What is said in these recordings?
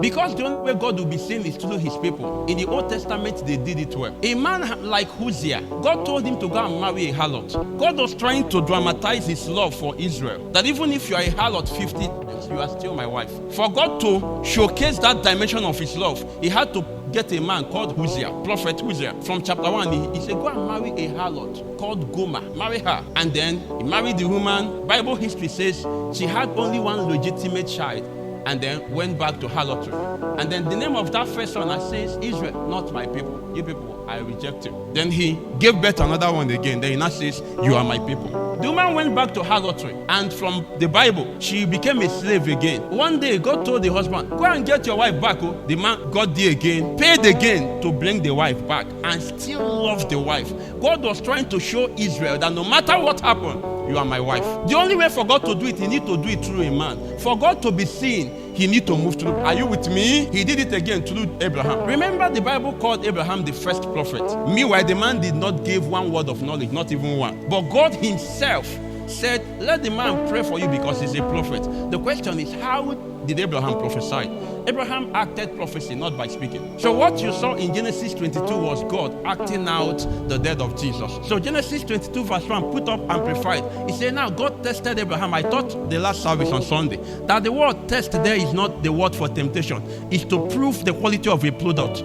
Because the only way God will be seen is through his people. In the Old Testament, they did it well. A man like Hosea, God told him to go and marry a harlot. God was trying to dramatize his love for Israel. That even if you are a harlot 50 times, you are still my wife. For God to showcase that dimension of his love, he had to get a man called Hosea, prophet Hosea. From chapter 1, he said, go and marry a harlot called Gomer. Marry her. And then he married the woman. Bible history says she had only one legitimate child, and then went back to harlotry. And then the name of that first son says, Israel, not my people. You people, I reject you. Then he gave birth to another one again. Then he now says, you are my people. The woman went back to harlotry. And from the Bible, she became a slave again. One day, God told the husband, go and get your wife back. Oh. The man got there again, paid again to bring the wife back, and still loved the wife. God was trying to show Israel that no matter what happened, you are my wife. The only way for God to do it, he needs to do it through a man. For God to be seen, he needs to move through. Are you with me? He did it again through Abraham. Remember, the Bible called Abraham the first prophet. Meanwhile, the man did not give one word of knowledge, not even one. But God himself said, let the man pray for you because he's a prophet. The question is, how did Abraham prophesy? Abraham acted prophecy, not by speaking. So what you saw in Genesis 22 was God acting out the death of Jesus. So Genesis 22 verse 1, put up amplified. He said, now God tested Abraham. I taught the last service on Sunday that the word test there is not the word for temptation. It's to prove the quality of a product.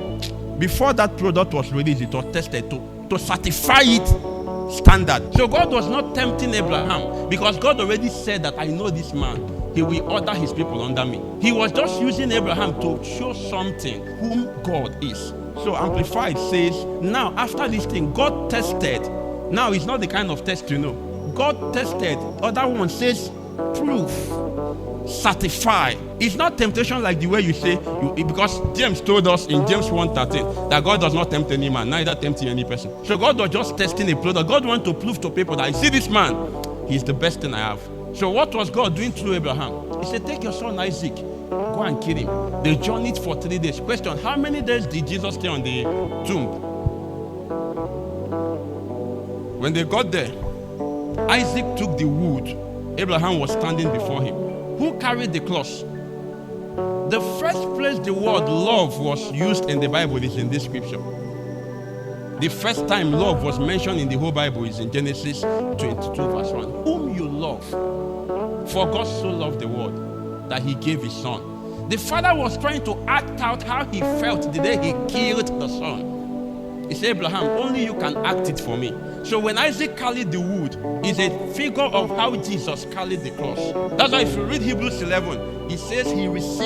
Before that product was released, it was tested to certify it standard. So God was not tempting Abraham because God already said that I know this man. He will order his people under me. He was just using Abraham to show something whom God is. So Amplified says, now after this thing, God tested. Now it's not the kind of test you know. God tested. Other one says, proof, certify. It's not temptation like the way you say, because James told us in James 1:13 that God does not tempt any man, neither tempt any person. So God was just testing a product. God wanted to prove to people that I see this man, he's the best thing I have. So what was God doing through Abraham? He said, take your son Isaac, go and kill him. They journeyed for 3 days. Question, how many days did Jesus stay on the tomb? When they got there, Isaac took the wood. Abraham was standing before him. Who carried the cross? The first place the word love was used in the Bible is in this scripture. The first time love was mentioned in the whole Bible is in Genesis 22 verse 1. Whom you love. For God so loved the world that he gave his son. The father was trying to act out how he felt the day he killed the son. He said, Abraham, only you can act it for me. So when Isaac carried the wood, it's a figure of how Jesus carried the cross. That's why if you read Hebrews 11, it says he received